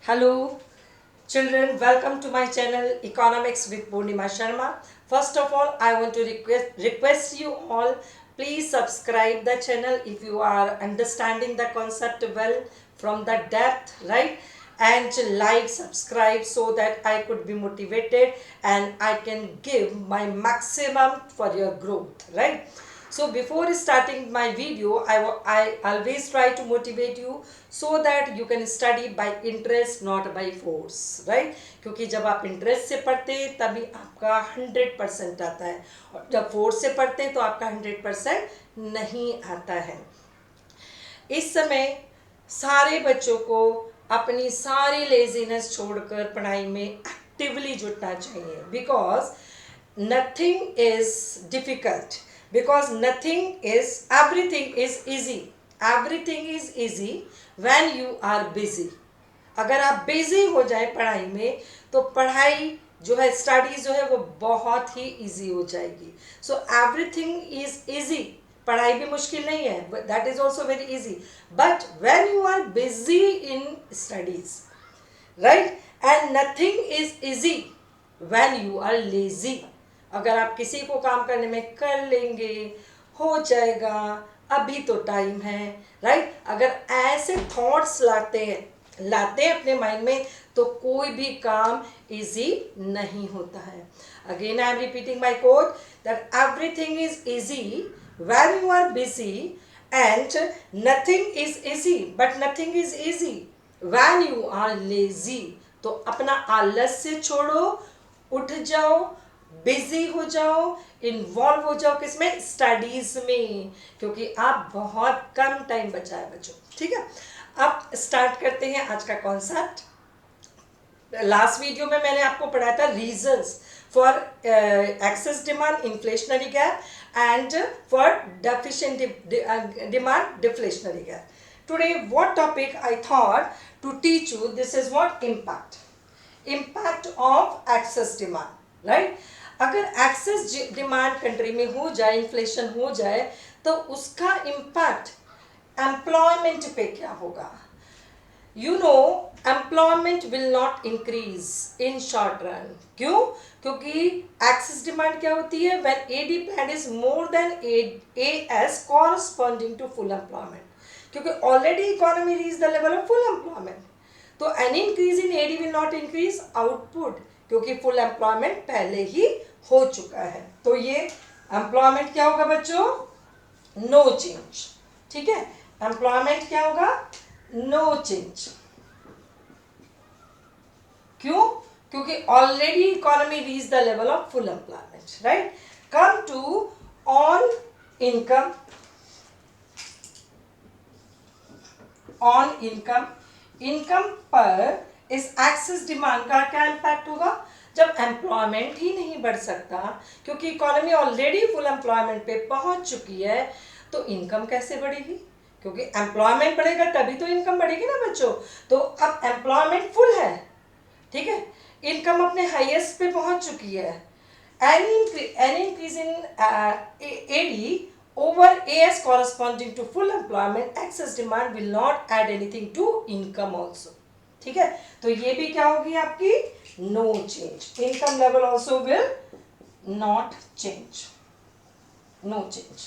Hello, children. Welcome to my channel Economics with Purnima Sharma. First of all, I want to request you all, please subscribe the channel if you are understanding the concept well from the depth, right? And like, subscribe so that I could be motivated and I can give my maximum for your growth, right? So before starting my video, I always try to motivate you so that you can study by interest, not by force, right? क्योंकि जब आप interest से पढ़ते हैं तभी आपका 100% आता है, और जब फोर्स से पढ़ते हैं तो आपका 100% नहीं आता है। इस समय सारे बच्चों को अपनी सारी लेजीनेस छोड़कर पढ़ाई में एक्टिवली जुटना चाहिए, because nothing is difficult, because everything is easy when you are busy। अगर आप बिजी हो जाए पढ़ाई में तो पढ़ाई जो है, स्टडीज जो है वो बहुत ही इजी हो जाएगी। सो एवरीथिंग इज इजी, पढ़ाई भी मुश्किल नहीं है, that is also very easy, but when you are busy in studies, right, and nothing is easy when you are lazy. अगर आप किसी को काम करने में कर लेंगे, हो जाएगा, अभी तो टाइम है, राइट, अगर ऐसे थॉट्स लाते हैं अपने माइंड में तो कोई भी काम इजी नहीं होता है। Again I am repeating my quote that everything is easy when you are busy and nothing is easy, but nothing is easy when you are lazy. तो अपना आलस से छोड़ो, उठ जाओ, बिजी हो जाओ, इन्वॉल्व हो जाओ किसमें, स्टडीज में, क्योंकि आप बहुत कम टाइम बचा है बच्चों। ठीक है, अब स्टार्ट करते हैं आज का कॉन्सेप्ट। लास्ट वीडियो में मैंने आपको पढ़ाया था reasons for excess demand, inflationary gap, and for deficient demand, deflationary gap. Today what topic I thought to teach you, this is what impact of excess demand, right. अगर excess demand country में हो जाए, inflation हो जाए, तो उसका impact employment पे क्या होगा। You know, employment will not increase in short run. क्यों? क्योंकि एक्सेस डिमांड क्या होती है, when AD plan is more than AS corresponding to full employment, क्योंकि already economy reach the level of full employment. तो any increase in AD will not increase output, क्योंकि full employment पहले ही हो चुका है। तो ये एम्प्लॉयमेंट क्या होगा बच्चों, नो चेंज। ठीक है, एम्प्लॉयमेंट क्या होगा, नो चेंज। क्यों? क्योंकि already economy reach the level of full employment, right. Come to on income, income पर इस एक्सेस डिमांड का क्या इम्पैक्ट होगा। जब एम्प्लॉयमेंट ही नहीं बढ़ सकता, क्योंकि इकोनॉमी ऑलरेडी फुल एम्प्लॉयमेंट पे पहुंच चुकी है, तो इनकम कैसे बढ़ेगी, क्योंकि एम्प्लॉयमेंट बढ़ेगा तभी तो इनकम बढ़ेगी ना बच्चों। तो अब एम्प्लॉयमेंट फुल है, ठीक है, इनकम अपने हाईएस्ट पे पहुंच चुकी है, any increase in AD over AS corresponding to full employment, excess demand will not add anything to income also। ठीक है, तो ये भी क्या होगी आपकी, no change. Income level also will not change, no change.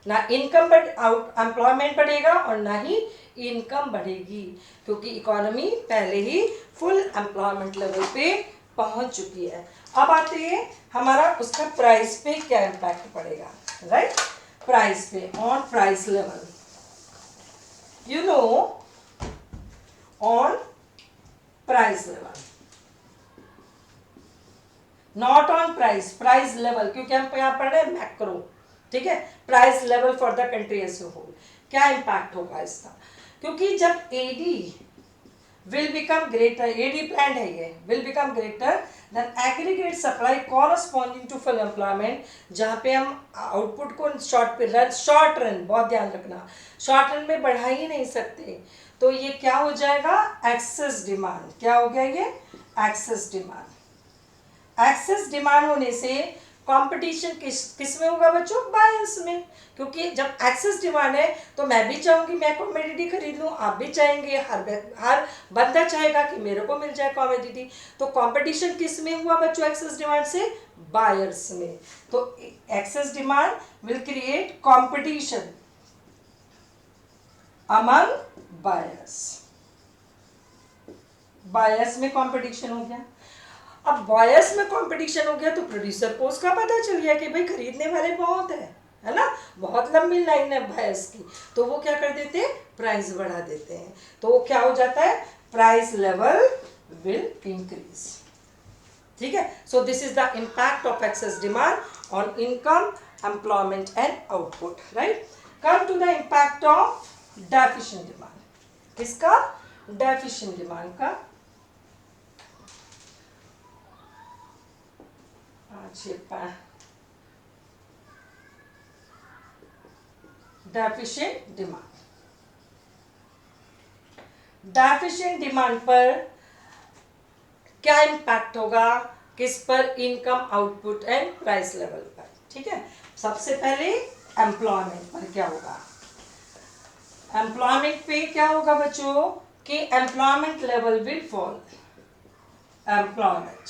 ना इनकम बढ़, एम्प्लॉयमेंट बढ़ेगा और ना ही इनकम बढ़ेगी, क्योंकि इकोनॉमी पहले ही फुल एम्प्लॉयमेंट लेवल पे पहुंच चुकी है। अब आते हैं हमारा उसका प्राइस पे क्या इम्पैक्ट पड़ेगा, राइट। प्राइस पे, on price level, you know, on price level, not on price level, क्योंकि हम यहाँ पढ़ रहे हैं मैक्रो। ठीक है, price level for the country as a whole, क्या इम्पैक्ट होगा इसका, क्योंकि जब AD will become greater, AD plan है ये, will become greater than aggregate supply corresponding to full employment, जहाँ पे हम आउटपुट को शॉर्ट रन, बहुत ध्यान रखना, शॉर्ट रन में बढ़ा ही नहीं सकते, तो ये क्या हो जाएगा, एक्सेस डिमांड। क्या हो गया ये, एक्सेस डिमांड। एक्सेस डिमांड होने से कंपटीशन किस में होगा बच्चों? बायर्स में, क्योंकि जब एक्सेस डिमांड है तो मैं भी चाहूंगी मैं कमोडिटी खरीद लूँ, आप भी चाहेंगे, हर बंदा चाहेगा कि मेरे को मिल जाए कमोडिटी। तो कंपटीशन किस में हुआ बच्चों एक्सेस डिमांड से? बायर्स में। तो access demand will create competition among buyers. Buyers में कंपटीशन हो गया। अब बायर्स में कंपटीशन हो गया तो प्रोड्यूसर को उसका पता चल गया कि भाई खरीदने वाले बहुत है ना, बहुत लंबी लाइन है बायर्स की, तो वो क्या कर देते हैं? प्राइस बढ़ा देते हैं। तो वो क्या हो जाता है? Price level will increase. ठीक है, so this is the impact of excess demand on income, employment and output, right. Come to the impact of deficient demand. किसका? डेफिशिएंट डिमांड का। Deficient demand. डेफिशिएंट डिमांड पर क्या impact होगा? किस पर? Income, output and price level पर। ठीक है, सबसे पहले एम्प्लॉयमेंट पर क्या होगा? एम्प्लॉयमेंट पे क्या होगा बच्चों कि employment level will fall. Employment,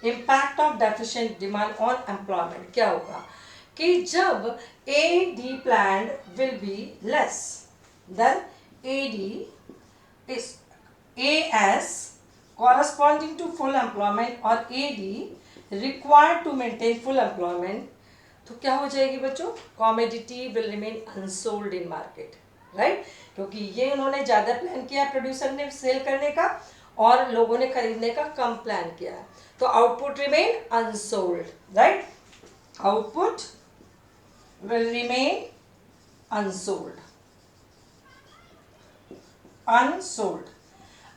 impact of deficient demand on employment क्या होगा कि जब AD plan will be less than AD is AS corresponding to full employment or AD required to maintain full employment, तो क्या हो जाएगी बच्चों? Commodity will remain unsold in market, right, क्योंकि ये उन्होंने ज़्यादा प्लान किया प्रोड्यूसर ने सेल करने का और लोगों ने खरीदने का कम प्लान किया, तो output remain unsold, right, output will remain unsold. Unsold,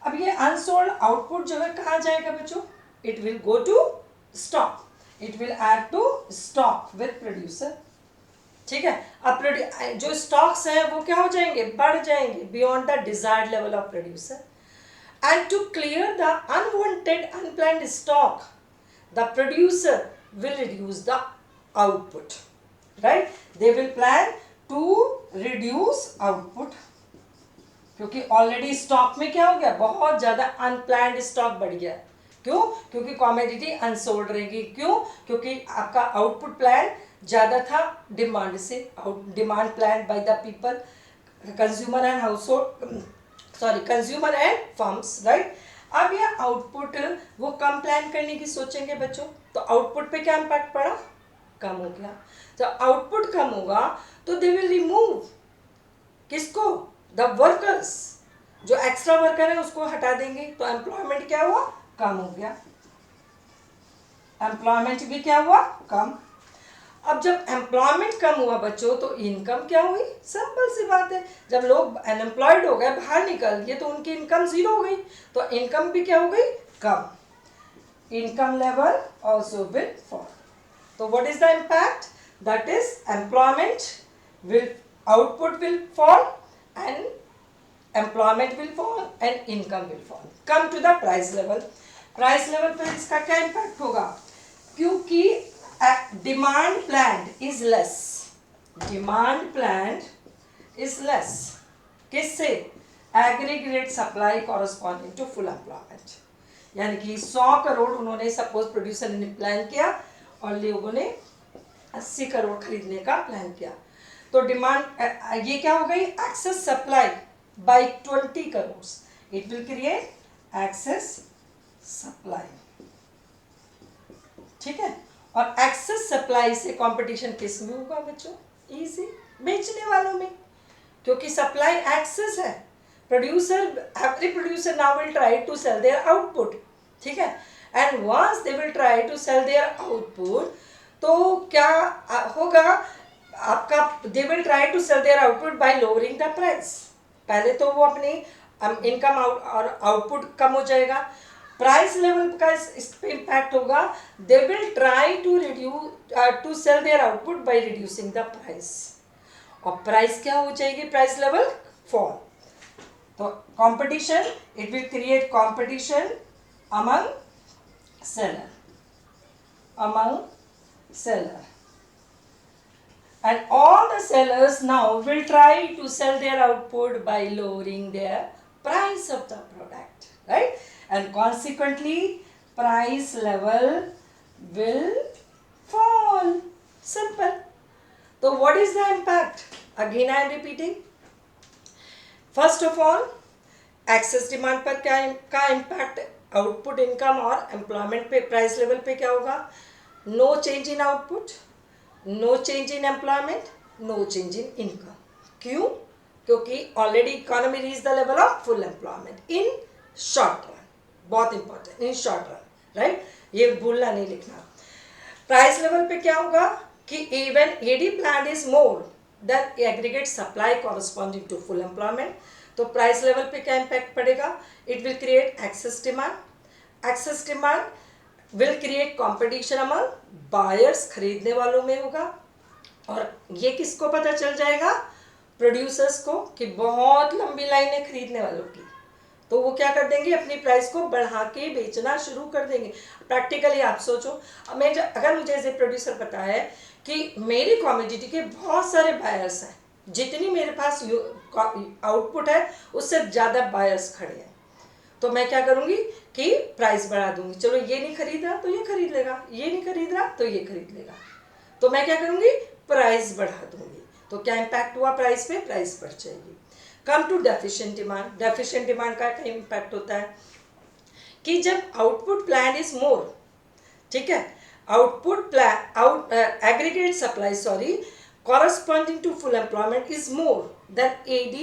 अब ये अनसोल्ड आउटपुट जो है कहाँ जाएगा बच्चों? It will go to stock, it will add to stock with producer. ठीक है, अब जो स्टॉक्स हैं वो क्या हो जाएंगे? बढ़ जाएंगे beyond the desired level of producer. And to clear the unwanted unplanned stock the producer will reduce the output, right, they will plan to reduce output, क्योंकि ऑलरेडी स्टॉक में क्या हो गया? बहुत ज़्यादा अनप्लान्ड स्टॉक बढ़ गया। क्यों? क्योंकि कमोडिटी अनसोल्ड रहेगी। क्यों? क्योंकि आपका आउटपुट प्लान ज़्यादा था डिमांड से, demand plan by the people, consumer and household, sorry consumer and firms, right. अब ये आउटपुट वो कम प्लान करने की सोचेंगे बच्चों, तो आउटपुट पे क्या इम्पैक्ट पड़ा? कम हो गया। तो आउटपुट कम होगा तो दे विल रिमूव किसको? द वर्कर्स, जो एक्स्ट्रा वर्कर है उसको हटा देंगे, तो एम्प्लॉयमेंट क्या हुआ? कम हो गया। एम्प्लॉयमेंट भी क्या हुआ? कम। अब जब एम्प्लॉयमेंट कम हुआ बच्चों तो इनकम क्या हुई? सिंपल सी बात है, जब लोग अनएम्प्लॉयड हो गए, बाहर निकल गए, तो उनकी इनकम जीरो हो गई, तो इनकम भी क्या हो गई? कम। Income level also will fall. तो what is the impact? That is employment will, output will fall and employment will fall and income will fall. Come to the price level. Price level पर इसका क्या impact होगा? क्योंकि demand planned is less. Demand planned is less. किससे? Aggregate supply corresponding to full employment. यानी कि 100 करोड़ उन्होंने suppose producer ने प्लान किया और लोगों ने 80 करोड़ खरीदने का प्लान किया, तो डिमांड ये क्या हो गई? Excess supply bye 20 crore, it will create excess supply. ठीक है, और एक्सेस सप्लाई से कंपटीशन किस में होगा बच्चों? इजी, बेचने वालों में, क्योंकि सप्लाई एक्सेस है। Producer, every producer now will try to sell their output, ठीक है, and once they will try to sell their output, तो क्या होगा आपका? They will try to sell their output by lowering the price. पहले तो वो अपनी इनकम और आउटपुट कम हो जाएगा, प्राइस लेवल का इस पे इम्पैक्ट होगा। They will try to reduce to sell their output by reducing the price, और प्राइस क्या हो जाएगी? Price level fall. तो competition, it will create competition among seller, among seller. And all the sellers now will try to sell their output by lowering their price of the product, right? And consequently, price level will fall. Simple. So what is the impact? Again I am repeating. First of all, excess demand पर क्या का impact, output income और employment पे, price level पे क्या होगा? No change in output, no change in employment, no change in income. क्यों? क्योंकि already economy reach the level of full employment in short run. बहुत important, in short run, right? ये भूलना नहीं, लिखना. प्राइस लेवल पे क्या होगा कि even AD plan is more than aggregate supply corresponding to full employment. तो प्राइस लेवल पे क्या इम्पैक्ट पड़ेगा? It will create excess demand. Excess demand will create competition among buyers, खरीदने वालों में होगा. और ये किसको पता चल जाएगा? प्रोड्यूसर्स को, कि बहुत लंबी लाइन है खरीदने वालों की. तो वो क्या कर देंगे? अपनी प्राइस को बढ़ा के बेचना शुरू कर देंगे. प्रैक्टिकली आप सोचो, अगर मुझे एज ए प्रोड्यूसर पता है कि मेरी कॉमोडिटी के बहुत सारे बायर्स हैं, जितनी मेरे पास आउटपुट है उससे ज़्यादा बायर्स खड़े हैं, तो मैं क्या करूँगी कि प्राइस बढ़ा दूंगी. चलो ये नहीं खरीद रहा तो ये खरीद लेगा, ये नहीं खरीद रहा तो ये खरीद लेगा, तो मैं क्या करूँगी? प्राइस बढ़ा दूंगी. तो क्या इम्पैक्ट हुआ प्राइस पे? प्राइस बढ़ जाएगी. Come to deficient demand. Deficient demand का क्या इम्पैक्ट होता है कि जब आउटपुट प्लान इज मोर, ठीक है, output plan aggregate supply corresponding to full employment is more than AD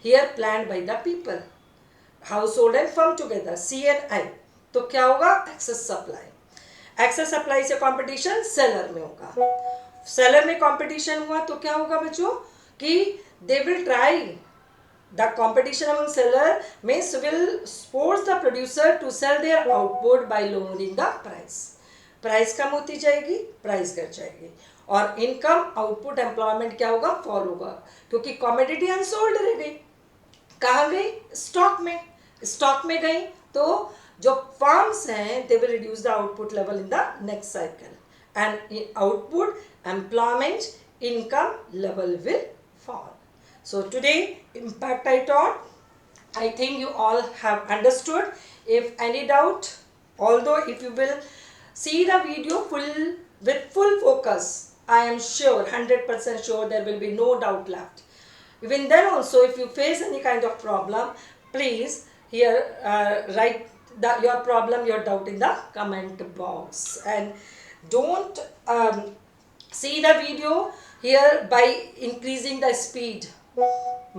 here planned by the people, household and firm together, C and I. तो क्या होगा? Excess supply. एक्सेस सप्लाई से competition seller में होगा. Seller में competition हुआ तो क्या होगा बच्चों? कि they will try, the competition among seller means will force the producer to sell their output by lowering the price. Price कम होती जाएगी, प्राइस घट जाएगी. और इनकम, आउटपुट, एम्प्लॉयमेंट क्या होगा? फॉल होगा, क्योंकि कॉमोडिटी अनसोल्ड रह गई. कहाँ गई? स्टॉक में. स्टॉक में गई तो जो फर्म्स हैं they will reduce the output level in the next cycle, and output, employment, income level will fall. So today impact I taught, I think you all have understood. If any doubt, although if you will see the video with full focus, I am sure, 100% sure, there will be no doubt left. Even then also, if you face any kind of problem, please here write your problem, your doubt in the comment box, and don't see the video here by increasing the speed.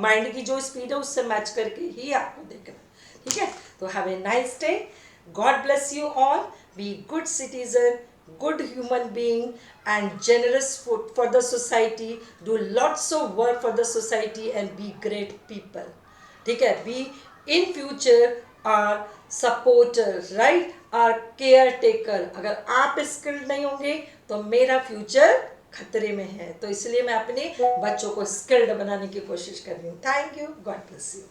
Mind की जो speed है उससे match करके ही आपको देखना. ठीक है? तो have a nice day. God bless you all. Be good citizen, good human being, and generous for the society. Do lots of work for the society and be great people. ठीक है? Be in future our supporter, right? Our caretaker. अगर आप skilled नहीं होंगे तो मेरा future खतरे में है. तो इसलिए मैं अपने बच्चों को skilled बनाने की कोशिश कर रही हूँ. Thank you. God bless you.